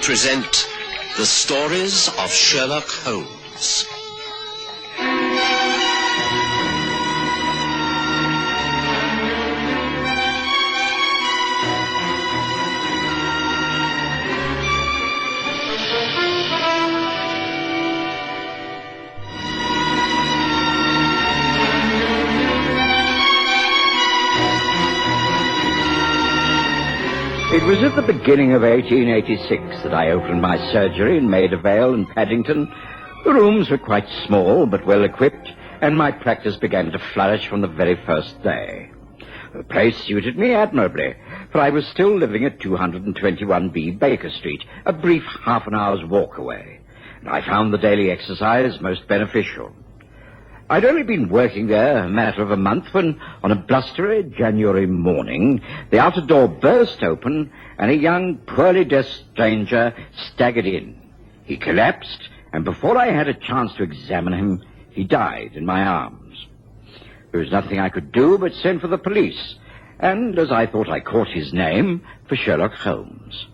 present the stories of Sherlock Holmes. It was at the beginning of 1886 that I opened my surgery in Maida Vale and Paddington. The rooms were quite small but well equipped, and my practice began to flourish from the very first day. The place suited me admirably, for I was still living at 221B Baker Street, a brief half an hour's walk away, and I found the daily exercise most beneficial. I'd only been working there a matter of a month when, on a blustery January morning, the outer door burst open and a young, poorly dressed stranger staggered in. He collapsed, and before I had a chance to examine him, he died in my arms. There was nothing I could do but send for the police, and, as I thought I caught his name, for Sherlock Holmes.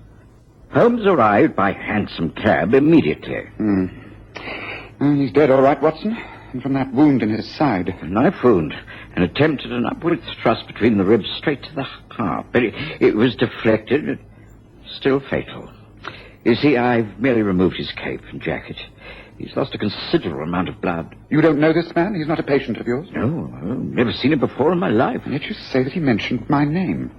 Holmes arrived by hansom cab immediately. He's dead all right, Watson. And from that wound in his side. A knife wound, an attempt at an upward thrust between the ribs straight to the heart. But it was deflected, still fatal. You see, I've merely removed his cape and jacket. He's lost a considerable amount of blood. You don't know this man? He's not a patient of yours? No, I've never seen him before in my life. And yet you say that he mentioned my name.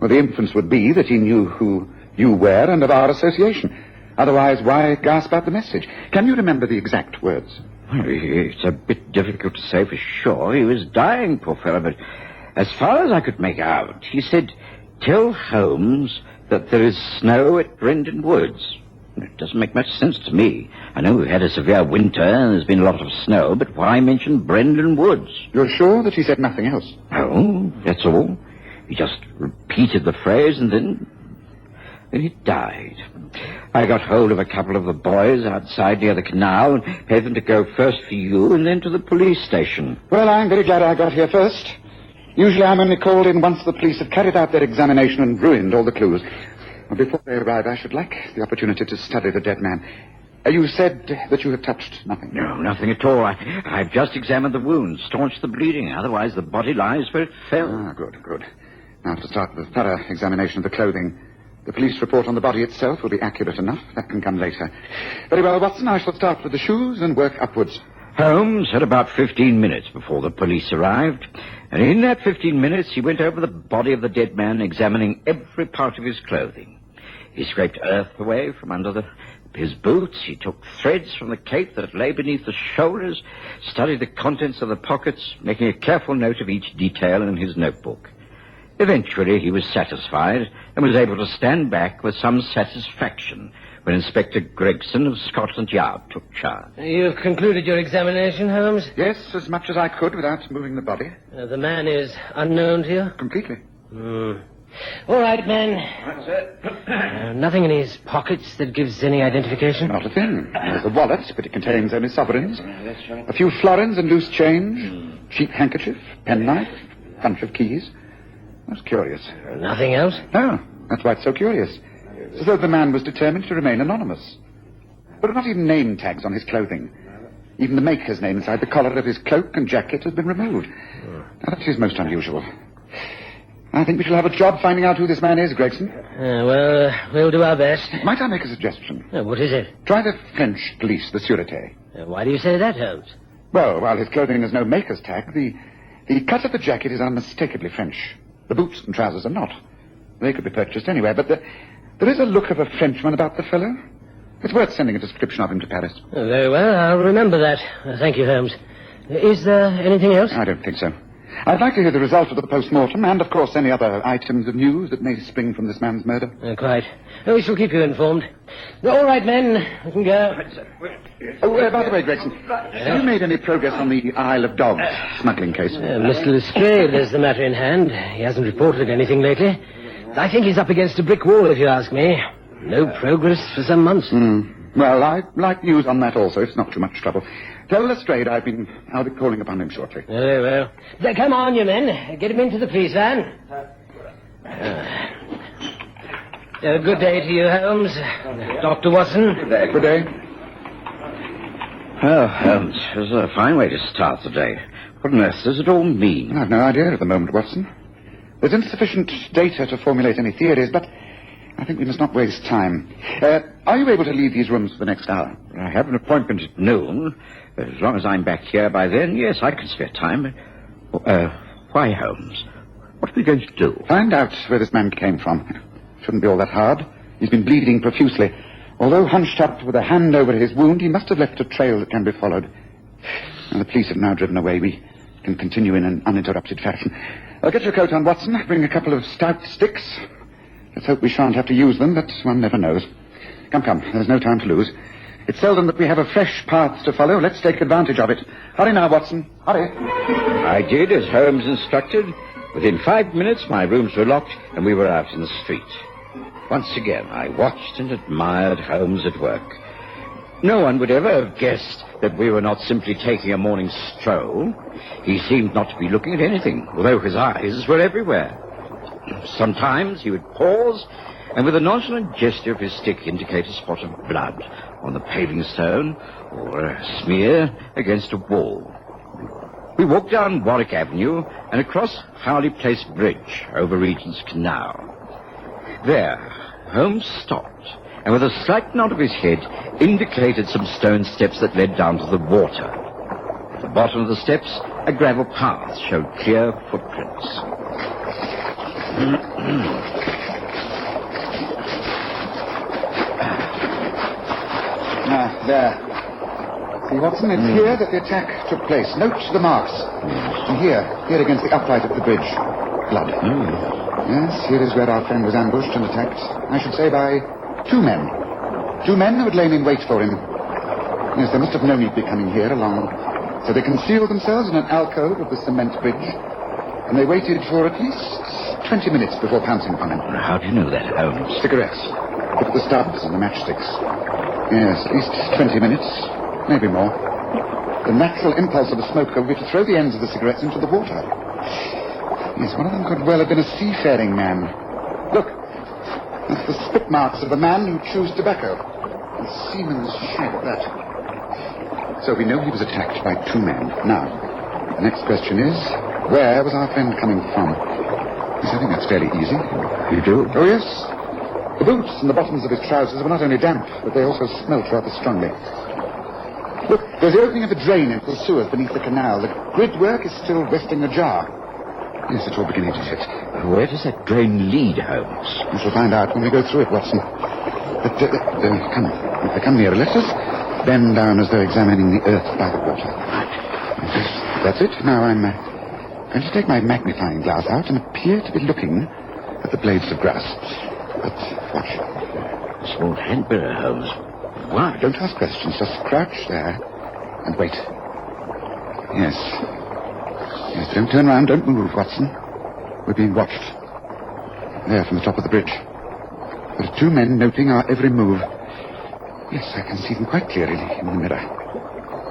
Well, the inference would be that he knew who you were and of our association. Otherwise, why gasp out the message? Can you remember the exact words? Well, it's a bit difficult to say for sure. He was dying, poor fellow, but as far as I could make out, he said, "Tell Holmes that there is snow at Brendon Woods." It doesn't make much sense to me. I know we've had a severe winter and there's been a lot of snow, but why mention Brendon Woods? You're sure that he said nothing else? No, that's all. He just repeated the phrase and then he died. I got hold of a couple of the boys outside near the canal and paid them to go first for you and then to the police station. Well, I'm very glad I got here first. Usually I'm only called in once the police have carried out their examination and ruined all the clues. Well, before they arrive, I should like the opportunity to study the dead man. You said that you have touched nothing. No, nothing at all. I've just examined the wound, staunched the bleeding. Otherwise, the body lies where it fell. Good. Now, to start with a thorough examination of the clothing. The police report on the body itself will be accurate enough. That can come later. Very well, Watson, I shall start with the shoes and work upwards. Holmes had about 15 minutes before the police arrived, and in that 15 minutes he went over the body of the dead man, examining every part of his clothing. He scraped earth away from under his boots. He took threads from the cape that lay beneath the shoulders, studied the contents of the pockets, making a careful note of each detail in his notebook. Eventually, he was satisfied and was able to stand back with some satisfaction when Inspector Gregson of Scotland Yard took charge. You've concluded your examination, Holmes? Yes, as much as I could without moving the body. The man is unknown to you? Completely. All right, man. That's it. Nothing in his pockets that gives any identification? Not a thing. There's a wallet, but it contains only sovereigns. That's right. A few florins and loose change. Cheap handkerchief, penknife, bunch of keys. That's curious. Nothing else? No, that's why it's so curious. It's as though the man was determined to remain anonymous. There are not even name tags on his clothing. Even the maker's name inside the collar of his cloak and jacket has been removed. Now, that is most unusual. I think we shall have a job finding out who this man is, Gregson. Well, we'll do our best. Might I make a suggestion? What is it? Try the French police, the Sûreté. Why do you say that, Holmes? Well, while his clothing has no maker's tag, the cut of the jacket is unmistakably French. The boots and trousers are not. They could be purchased anywhere, but there is a look of a Frenchman about the fellow. It's worth sending a description of him to Paris. Very well, I'll remember that. Thank you, Holmes. Is there anything else? I don't think so. I'd like to hear the result of the post-mortem and, of course, any other items of news that may spring from this man's murder. Quite. We shall keep you informed. All right, men. We can go. By the way, Gregson, have you made any progress on the Isle of Dogs smuggling case? Mr. Lestrade is the matter in hand. He hasn't reported anything lately. I think he's up against a brick wall, if you ask me. No progress for some months. Well, I'd like news on that also. It's not too much trouble. Tell Lestrade I'll be calling upon him shortly. Very well. Come on, you men. Get him into the police van. Good day to you, Holmes. Dr. Watson. Good day. Good day. Oh, Holmes, it was a fine way to start the day. What on earth does it all mean? I've no idea at the moment, Watson. There's insufficient data to formulate any theories, but I think we must not waste time. Are you able to leave these rooms for the next hour? I have an appointment at noon. As long as I'm back here by then, yes, I can spare time. Why, Holmes? What are we going to do? Find out where this man came from. Shouldn't be all that hard. He's been bleeding profusely. Although hunched up with a hand over his wound, he must have left a trail that can be followed. And the police have now driven away. We can continue in an uninterrupted fashion. I'll get your coat on, Watson. Bring a couple of stout sticks. Let's hope we shan't have to use them, but one never knows. Come. There's no time to lose. It's seldom that we have a fresh path to follow. Let's take advantage of it. Hurry now, Watson. Hurry. I did as Holmes instructed. Within 5 minutes, my rooms were locked, and we were out in the street. Once again, I watched and admired Holmes at work. No one would ever have guessed that we were not simply taking a morning stroll. He seemed not to be looking at anything, although his eyes were everywhere. Sometimes he would pause, and with a nonchalant gesture of his stick indicate a spot of blood on the paving stone or a smear against a wall. We walked down Warwick Avenue and across Harley Place Bridge over Regent's Canal. There, Holmes stopped, and with a slight nod of his head, indicated some stone steps that led down to the water. At the bottom of the steps, a gravel path showed clear footprints. There. See, Watson, it's here that the attack took place. Note the marks. And here against the upright of the bridge. Blood. Yes, here is where our friend was ambushed and attacked. I should say by two men. Two men who had lain in wait for him. Yes, they must have known he'd be coming here along. So they concealed themselves in an alcove of the cement bridge. And they waited for at least 20 minutes before pouncing upon him. How do you know that, Holmes? Cigarettes. Look at the stubs and the matchsticks. Yes, at least 20 minutes. Maybe more. The natural impulse of a smoker would be to throw the ends of the cigarettes into the water. Yes, one of them could well have been a seafaring man. Look, that's the spit marks of the man who chews tobacco. And seaman's shag at that. So we know he was attacked by two men. Now, the next question is, where was our friend coming from? Yes, I think that's fairly easy. You do? Oh, yes. The boots and the bottoms of his trousers were not only damp, but they also smelt rather strongly. Look, there's the opening of a drain into the sewers beneath the canal. The grid work is still resting ajar. Yes, it's all beginning to fit. Where does that drain lead, Holmes? We shall find out when we go through it, Watson. But, come nearer. Let us bend down as though examining the earth by the water. Yes, that's it. Now I'm going to take my magnifying glass out and appear to be looking at the blades of grass. But watch. A small hand-mirror, Holmes. Why? Don't ask questions. Just crouch there and wait. Yes, don't turn around. Don't move, Watson. We're being watched. There, from the top of the bridge. There are two men noting our every move. Yes, I can see them quite clearly in the mirror.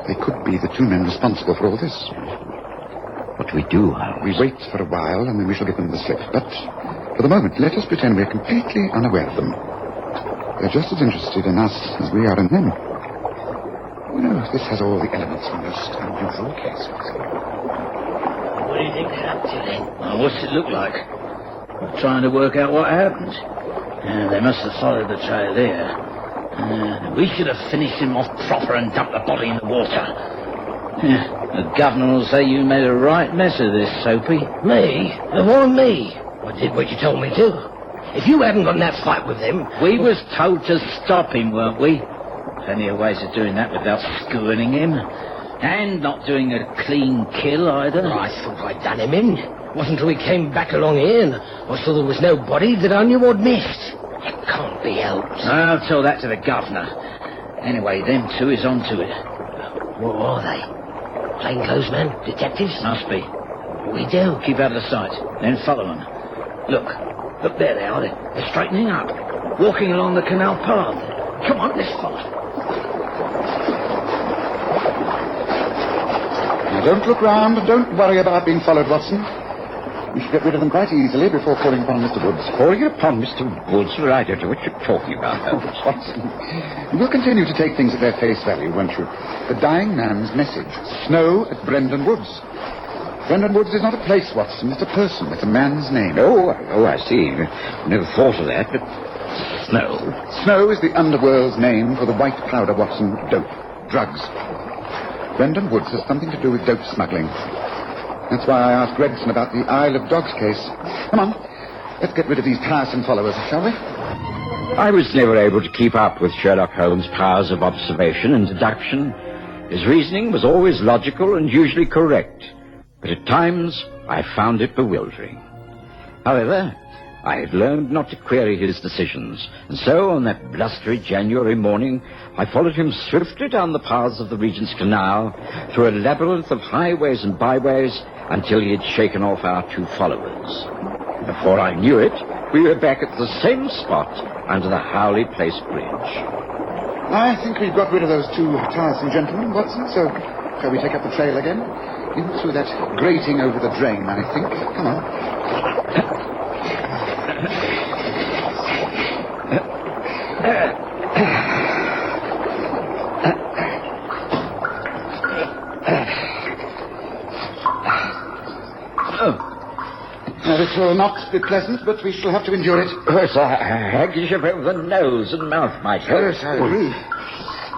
They could be the two men responsible for all this. What do we do, Holmes? We wait for a while, and then we shall give them the slip. But for the moment, let us pretend we're completely unaware of them. They're just as interested in us as we are in them. You know, this has all the elements of a most unusual case. What do you think they're up to, then? Well, what's it look like? We're trying to work out what happened. They must have followed the trail there. We should have finished him off proper and dumped the body in the water. The governor will say you made a right mess of this, Soapy. Me? Why me? I did what you told me to. If you hadn't got in that fight with them... We was told to stop him, weren't we? Plenty of ways of doing that without schooling him. And not doing a clean kill, either. I thought I'd done him in. Wasn't until we came back along here and I saw there was no body that I knew I'd missed. It can't be helped. I'll tell that to the governor. Anyway, them two is on to it. What are they? Plainclothes men? Detectives? Must be. What we do? Keep out of sight, then follow them. Look, there they are. They're straightening up. Walking along the canal path. Come on, let's follow. Now, don't look round and don't worry about being followed, Watson. We should get rid of them quite easily before calling upon Mr. Woods. Calling upon Mr. Woods? Well, I don't know what you're talking about, Holmes. Watson, we'll continue to take things at their face value, won't you? The dying man's message. Snow at Brendan Woods. Brendan Woods is not a place, Watson. It's a person. It's a man's name. Oh, I see. Never thought of that, but... Snow. Snow is the underworld's name for the white powder, Watson. Dope. Drugs. Brendan Woods has something to do with dope smuggling. That's why I asked Gregson about the Isle of Dogs case. Come on. Let's get rid of these tiresome followers, shall we? I was never able to keep up with Sherlock Holmes' powers of observation and deduction. His reasoning was always logical and usually correct. But at times, I found it bewildering. However, I had learned not to query his decisions, and so on that blustery January morning, I followed him swiftly down the paths of the Regent's Canal, through a labyrinth of highways and byways, until he had shaken off our two followers. Before I knew it, we were back at the same spot under the Howley Place Bridge. I think we've got rid of those two tiresome gentlemen, Watson, so shall we take up the trail again? In through that grating over the drain, I think. Come on. Now, this will not be pleasant, but we shall have to endure it. Yes, a handkerchief over the nose and mouth might help. Yes, I agree.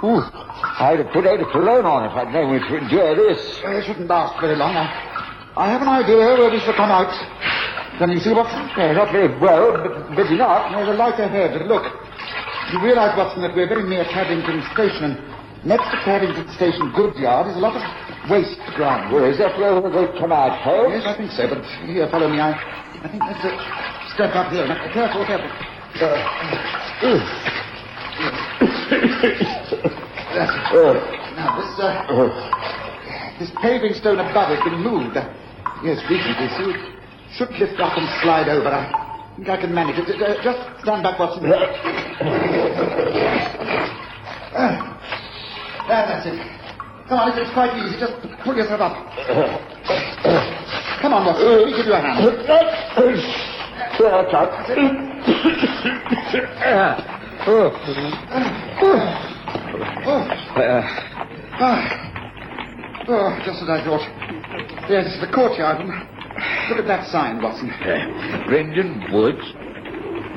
Ooh. I'd have put eau de cologne on if I'd known we to endure this. It shouldn't last very long. I have an idea where we shall come out. Can you see, Watson? Not very well, but maybe not. There's a light ahead. Look. You realise, Watson, that we're very near Paddington Station, and next to Paddington Station Goodyard is a lot of waste ground. Well, is that where they come out, Holmes? Yes, I think so, but here, follow me. I think let's step up here. Now, careful. Now, this paving stone above has been moved. Yes, recently, so it should lift up and slide over. I think I can manage it. Just stand back, Watson. That's it. Come on, it's quite easy. Just pull yourself up. Come on, Watson. Let me give you a hand. Just as I thought. Yes, the courtyard. Look at that sign, Watson. Brendan Woods,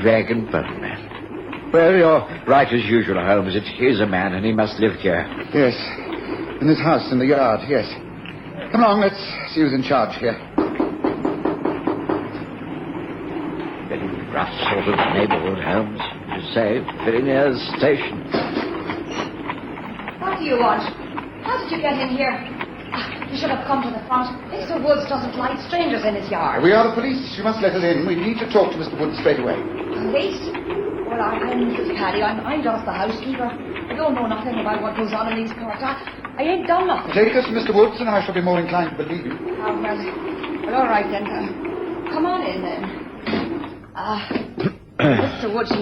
Dragon Boatman. Well, you're right as usual, Holmes. It is a man, and he must live here. Yes, in this house in the yard, yes. Come along, let's see who's in charge here. Very rough sort of neighborhood, Holmes. You say, very near the station. What do you want? How did you get in here? You should have come to the front. Mr. Woods doesn't like strangers in his yard. We are the police. You must let us in. We need to talk to Mr. Woods straight away. Police? Well, I'm Mrs. Paddy. I'm just the housekeeper. I don't know nothing about what goes on in these parts. I ain't done nothing. Take us to Mr. Woods, and I shall be more inclined to believe you. Well, all right then. Come on in then. Mr. Woods,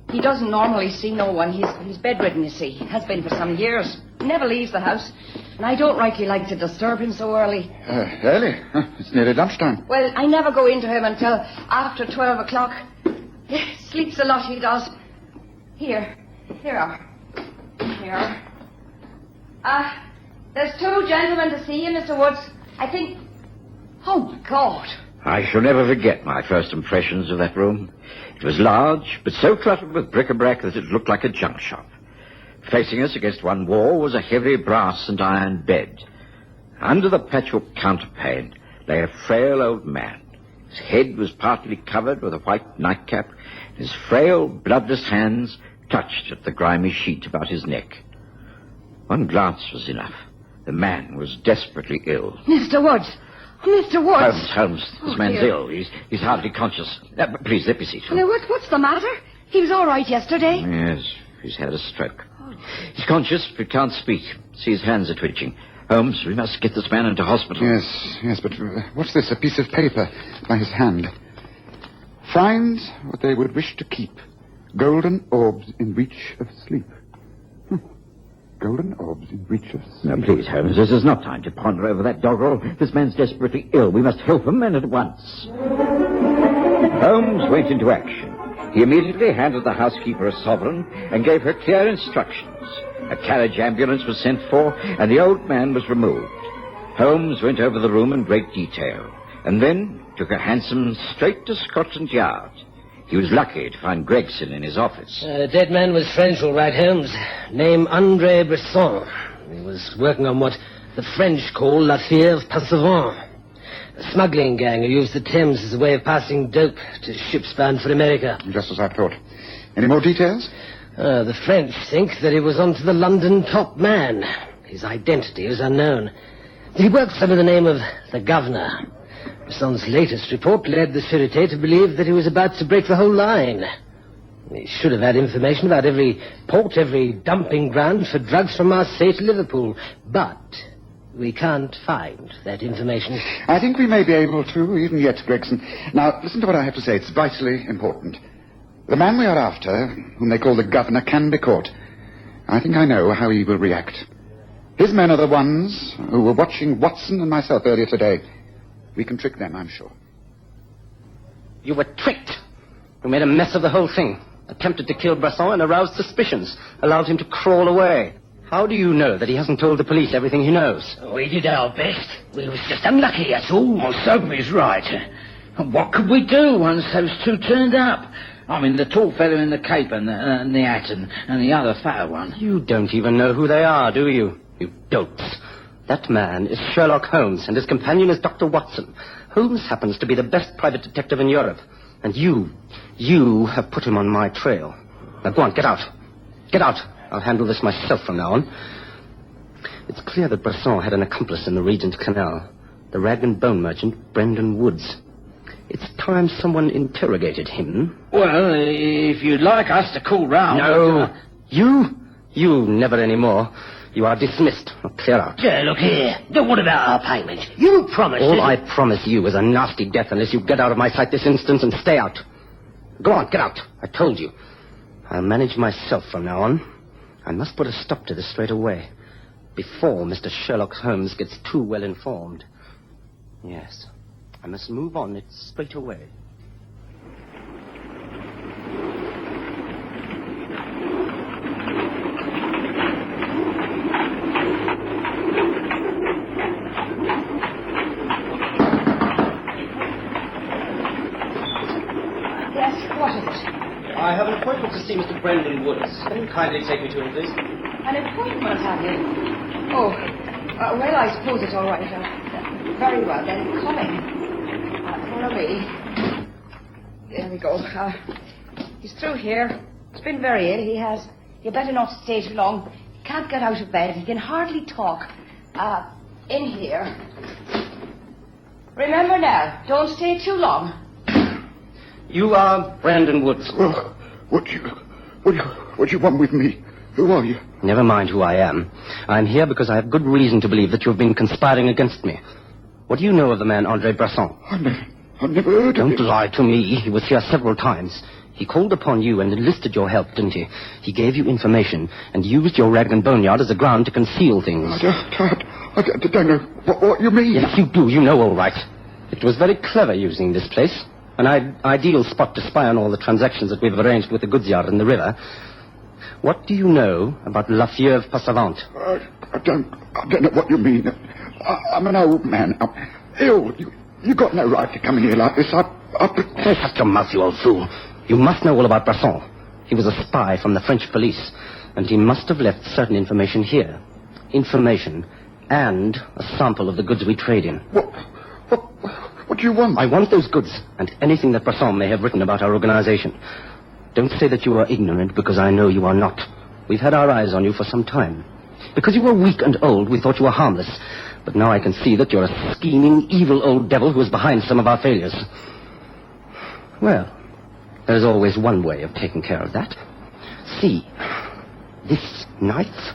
he doesn't normally see no one. He's bedridden, you see. Has been for some years. He never leaves the house. And I don't rightly like to disturb him so early. Early? It's nearly lunchtime. Well, I never go into him until after 12 o'clock. Sleeps a lot, he does. Here are. There's two gentlemen to see you, Mr. Woods. I think... Oh, my God. I shall never forget my first impressions of that room. It was large, but so cluttered with bric-a-brac that it looked like a junk shop. Facing us against one wall was a heavy brass and iron bed. Under the patchwork counterpane lay a frail old man. His head was partly covered with a white nightcap. His frail, bloodless hands clutched at the grimy sheet about his neck. One glance was enough. The man was desperately ill. Mr. Woods! Mr. Woods! Holmes, this man's dear. ill. He's hardly conscious. Please, let me see. Now, what's the matter? He was all right yesterday. Yes, he's had a stroke. He's conscious, but can't speak. See, his hands are twitching. Holmes, we must get this man into hospital. Yes, but what's this? A piece of paper by his hand. Finds what they would wish to keep. Golden orbs in reach of sleep. golden orbs in breeches. Now, please, Holmes, this is not time to ponder over that doggerel. This man's desperately ill. We must help him, and at once. Holmes went into action. He immediately handed the housekeeper a sovereign and gave her clear instructions. A carriage ambulance was sent for, and the old man was removed. Holmes went over the room in great detail, and then took a hansom straight to Scotland Yard. He was lucky to find Gregson in his office. The dead man was French, all right, Holmes. Name André Bresson. He was working on what the French call l'affaire Passavant. A smuggling gang who used the Thames as a way of passing dope to ships bound for America. Just as I thought. Any more details? The French think that he was onto the London top man. His identity is unknown. He works under the name of the Governor. Bresson's latest report led the Sûreté to believe that he was about to break the whole line. He should have had information about every port, every dumping ground for drugs from Marseille to Liverpool. But we can't find that information. I think we may be able to, even yet, Gregson. Now, listen to what I have to say. It's vitally important. The man we are after, whom they call the Governor, can be caught. I think I know how he will react. His men are the ones who were watching Watson and myself earlier today. We can trick them, I'm sure. You were tricked. You made a mess of the whole thing. Attempted to kill Bresson and aroused suspicions. Allowed him to crawl away. How do you know that he hasn't told the police everything he knows? We did our best. We was just unlucky, that's all. Well, Soapy's right. What could we do once those two turned up? I mean, the tall fellow in the cape and the hat and the other fatter one. You don't even know who they are, do you? You dolts. That man is Sherlock Holmes, and his companion is Dr. Watson. Holmes happens to be the best private detective in Europe. And you have put him on my trail. Now go on, get out. Get out. I'll handle this myself from now on. It's clear that Bresson had an accomplice in the Regent Canal. The rag and bone merchant, Brendan Woods. It's time someone interrogated him. Well, if you'd like us to call round... No. You never any more. You are dismissed. Now clear out. Look here. What about our payment? You promised... All I promise you is a nasty death unless you get out of my sight this instant and stay out. Go on, get out. I told you. I'll manage myself from now on. I must put a stop to this straight away, before Mr. Sherlock Holmes gets too well informed. Yes, I must move on it straight away. Yes, what is it? I have an appointment to see Mr. Brendan Woods. Can you kindly take me to him, please? An appointment, have you? Oh, well, I suppose it's all right. Very well, then. Coming. Follow me. There we go. He's through here. He's been very ill, he has. You better not stay too long. He can't get out of bed. He can hardly talk. In here. Remember now, don't stay too long. You are Brendan Woods. Well, what do you want with me? Who are you? Never mind who I am. I'm here because I have good reason to believe that you've been conspiring against me. What do you know of the man André Bresson? I've never heard of him. Don't lie to me. He was here several times. He called upon you and enlisted your help, didn't he? He gave you information and used your rag and boneyard as a ground to conceal things. I don't know what you mean. Yes, you do. You know all right. It was very clever using this place. An ideal spot to spy on all the transactions that we've arranged with the goods yard in the river. What do you know about La Fièvre Passavant? I don't know what you mean. I'm an old man. I'm ill. You got no right to come in here like this. Shut your mouth, you old fool. You must know all about Bresson. He was a spy from the French police, and he must have left certain information here. Information and a sample of the goods we trade in. What do you want? I want those goods and anything that Bresson may have written about our organization. Don't say that you are ignorant, because I know you are not. We've had our eyes on you for some time. Because you were weak and old, we thought you were harmless. But now I can see that you're a scheming, evil old devil who is behind some of our failures. Well, there's always one way of taking care of that. See, this knife?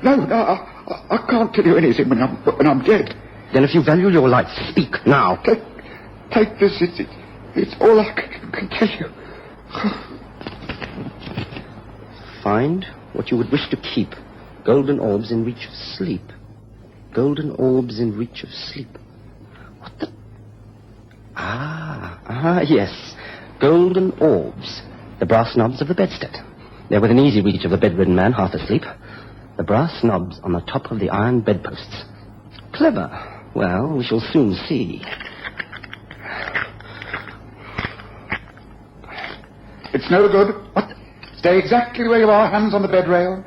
No, I can't tell you anything when I'm dead. Then if you value your life, speak now. Take this. It's all I can tell you. Find what you would wish to keep Golden orbs in reach of sleep. Golden orbs in reach of sleep. What the... yes. Golden orbs. The brass knobs of the bedstead. They're within easy reach of the bedridden man, half asleep. The brass knobs on the top of the iron bedposts. Clever. Well, we shall soon see. It's no good. What? Stay exactly where you are, hands on the bed rail.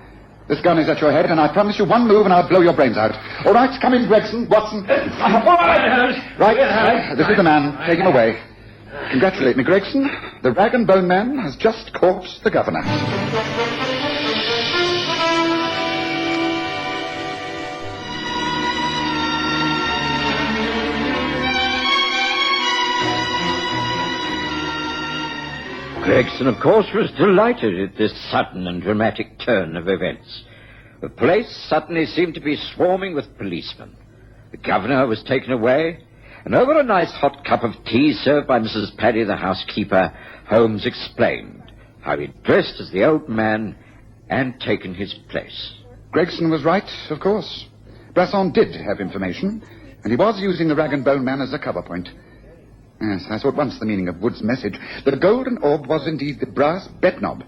This gun is at your head, and I promise you one move and I'll blow your brains out. All right, come in, Gregson, Watson. Right, this is the man. Take him away. Congratulate me, Gregson. The rag and bone man has just caught the governor. Gregson, of course, was delighted at this sudden and dramatic turn of events. The place suddenly seemed to be swarming with policemen. The governor was taken away, and over a nice hot cup of tea served by Mrs. Paddy, the housekeeper, Holmes explained how he'd dressed as the old man and taken his place. Gregson was right, of course. Brasson did have information, and he was using the rag and bone man as a cover point. Yes, I saw at once the meaning of Wood's message. The golden orb was indeed the brass bed knob.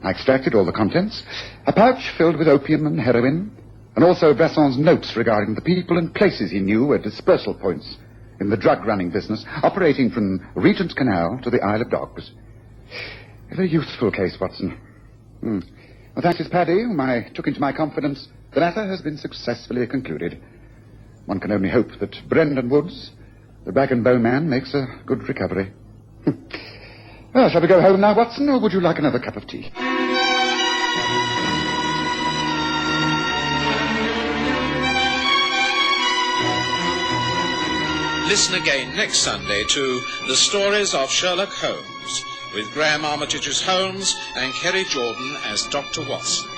I extracted all the contents, a pouch filled with opium and heroin, and also Brasson's notes regarding the people and places he knew were dispersal points in the drug-running business, operating from Regent's Canal to the Isle of Dogs. A very useful case, Watson. Well, thanks, Miss Paddy, whom I took into my confidence. The matter has been successfully concluded. One can only hope that Brendan Woods, the rag and bone man, makes a good recovery. Well, shall we go home now, Watson, or would you like another cup of tea? Listen again next Sunday to The Stories of Sherlock Holmes, with Graham Armitage's Holmes and Kerry Jordan as Dr. Watson.